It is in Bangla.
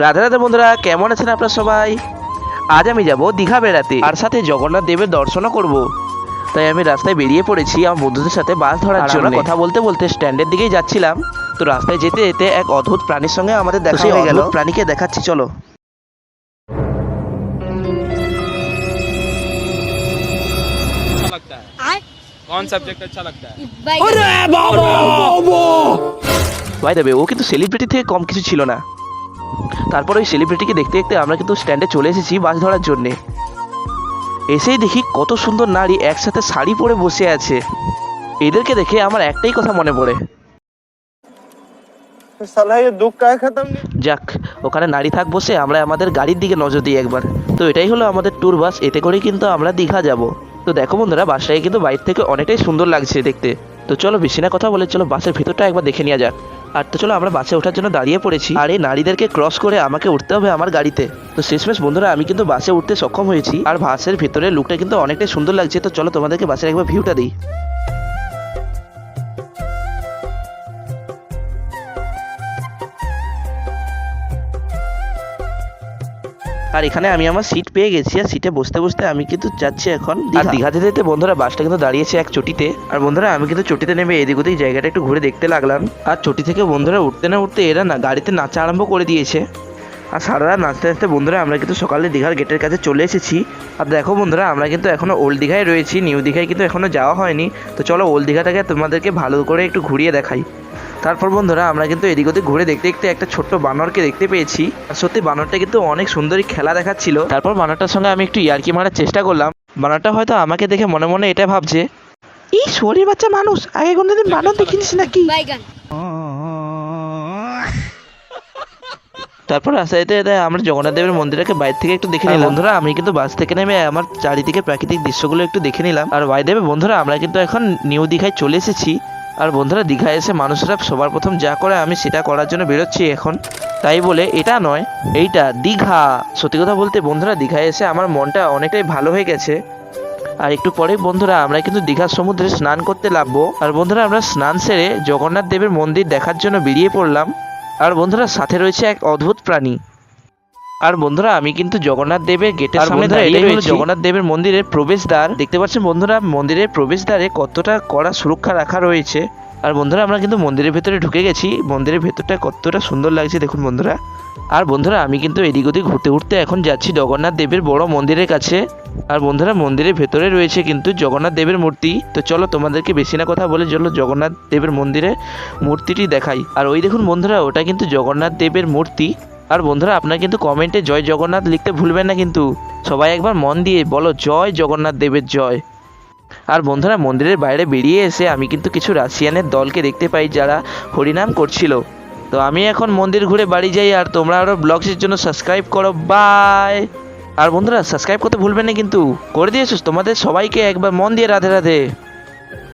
রাধে রাধে বন্ধুরা, কেমন আছেন আপনারা সবাই? আজ আমি যাব দীঘা বেড়াতে, আর সাথে জগন্নাথ দেবের দর্শনও করব। তাই আমি রাস্তায় বেরিয়ে পড়েছি আমার বন্ধুদের সাথে বাস ধরার জন্য। আমরা কথা বলতে বলতে স্ট্যান্ডের দিকেই যাচ্ছিলাম। তো রাস্তায় যেতে যেতে এক অদ্ভুত প্রাণীর সঙ্গে আমাদের দেখা হয়ে গেল। প্রাণীকে দেখাচ্ছি, চলো। अच्छा लगता है? कौन सब्जेक्ट अच्छा लगता है? ভাই দেবে, ও কিন্তু সেলিব্রিটি থেকে কম কিছু ছিল না। তারপর ওই সেলিব্রিটিকে দেখতে দেখতে আমরা কিন্তু স্ট্যান্ডে চলে এসেছি বাস ধরার জন্যে। এসেই দেখি কত সুন্দর নারী একসাথে শাড়ি পরে বসে আছে। এদেরকে দেখে আমার একটাই কথা মনে পড়ে, যাক ওখানে নারী থাক বসে, আমরা আমাদের গাড়ির দিকে নজর দিই একবার। তো এটাই হলো আমাদের ট্যুর বাস, এতে করেই কিন্তু আমরা দীঘা যাব। তো দেখো বন্ধুরা, বাসটাকে কিন্তু বাইরে থেকে অনেকটাই সুন্দর লাগছে দেখতে। তো চলো বেশি না কথা বলে চলো বাসের ভিতরটা একবার দেখে নেওয়া যাক। আর তো চলো, আমরা বাসে ওঠার জন্য দাঁড়িয়ে পড়েছি, আর এই নারীদেরকে ক্রস করে আমাকে উঠতে হবে আমার গাড়িতে। তো শেষমেশ বন্ধুরা আমি কিন্তু বাসে উঠতে সক্ষম হয়েছি, আর বাসের ভিতরের লুকটা কিন্তু অনেকটাই সুন্দর লাগছে। তো চলো তোমাদেরকে বাসের একবার ভিউটা দিই। আর এখানে আমি আমার সিট পেয়ে গেছি, আর সিটে বসতে বসতে আমি কিন্তু যাচ্ছি এখন দীঘা যেতে যেতে। বন্ধুরা বাসটা কিন্তু দাঁড়িয়েছে এক চটিতে, আর বন্ধুরা আমি কিন্তু চটিতে নেমে এদিক ওদিক জায়গাটা একটু ঘুরে দেখতে লাগলাম। আর চটি থেকে বন্ধুরা উঠতে না উঠতে এরা না গাড়িতে নাচা আরম্ভ করে দিয়েছে। আর সারা রাত নাচতে নাচতে বন্ধুরা আমরা কিন্তু সকালে দীঘার গেটের কাছে চলে এসেছি। আর দেখো বন্ধুরা, আমরা কিন্তু এখনো ওল্ড দীঘায় রয়েছি, নিউ দীঘায় কিন্তু এখনো যাওয়া হয়নি। তো চলো ওল্ড দীঘাটাকে তোমাদেরকে ভালো করে একটু ঘুরিয়ে দেখাই। তারপর বন্ধুরা আমরা কিন্তু এদিক ওদিক ঘুরে দেখতে দেখতে একটা ছোট্ট বানরকে দেখতে পেয়েছি। আর সত্যি বানরটা কিন্তু অনেক সুন্দরী খেলা দেখাচ্ছিল। তারপর বানরটার সঙ্গে আমি একটু ইয়ার্কি মারার চেষ্টা করলাম। বানরটা হয়তো আমাকে দেখে মনে মনে এটা ভাবছে, এই শরীর বাচ্চা মানুষ, আগে কোনোদিন বানর দেখিস নাকি। তারপর রাস্তায় যেতে আমরা জগন্নাথ দেবের মন্দিরটাকে বাইরে থেকে একটু দেখে নিলাম। বন্ধুরা আমি কিন্তু বাস থেকে নেমে আমার চারিদিকে প্রাকৃতিক দৃশ্যগুলো একটু দেখে নিলাম। আর বাইরে দেবে বন্ধুরা আমরা কিন্তু এখন নিউ দীঘায় চলে এসেছি। আর বন্ধুরা দীঘায় এসে মানুষরা সবার প্রথম যা করে আমি সেটা করার জন্য বেরোচ্ছি এখন। তাই বলে এটা নয়, এইটা দীঘা। সত্যি কথা বলতে বন্ধুরা দীঘায় এসে আমার মনটা অনেকটাই ভালো হয়ে গেছে। আর একটু পরে বন্ধুরা আমরা কিন্তু দীঘার সমুদ্রে স্নান করতে লাগবো। আর বন্ধুরা আমরা স্নান সেরে জগন্নাথ দেবের মন্দির দেখার জন্য বেরিয়ে পড়লাম। আর বন্ধুরা সাথে রয়েছে এক অদ্ভুত প্রাণী। আর বন্ধুরা আমি কিন্তু জগন্নাথ দেবের গেটের সামনে দাঁড়িয়ে রয়েছি। জগন্নাথ দেবের মন্দিরের প্রবেশদ্বার দেখতে পাচ্ছেন বন্ধুরা, মন্দিরের প্রবেশদ্বারে কতটা কড়া সুরক্ষা রাখা রয়েছে। আর বন্ধুরা আমরা কিন্তু মন্দিরের ভেতরে ঢুকে গেছি। মন্দিরের ভেতরটা কতটা সুন্দর লাগছে দেখুন বন্ধুরা। আর বন্ধুরা আমি কিন্তু এদিক ওদিক ঘুরতে ঘুরতে এখন যাচ্ছি জগন্নাথ দেবের বড় মন্দিরের কাছে। আর বন্ধুরা মন্দিরের ভেতরে রয়েছে কিন্তু জগন্নাথ দেবের মূর্তি। তো চলো তোমাদেরকে বেশি না কথা বলে চলো জগন্নাথ দেবের মন্দিরে মূর্তিটি দেখাই। আর ওই দেখুন বন্ধুরা, ওটা কিন্তু জগন্নাথ দেবের মূর্তি। আর বন্ধুরা আপনারা কিন্তু কমেন্টে জয় জগন্নাথ লিখতে ভুলবেন না কিন্তু। সবাই একবার মন দিয়ে বলো জয় জগন্নাথ দেবের জয়। আর বন্ধুরা মন্দিরের বাইরে বেরিয়ে এসে আমি কিন্তু কিছু রাশিয়ানের দলকে দেখতে পাই যারা হরিনাম করছিল। তো আমি এখন মন্দির ঘুরে বাড়ি যাই, আর তোমরা আরও ব্লগসের জন্য সাবস্ক্রাইব করো। বাই। আর বন্ধুরা সাবস্ক্রাইব করতে ভুলবেন না কিন্তু, করে দিয়েছো তোমাদের সবাইকে একবার মন দিয়ে রাধে রাধে।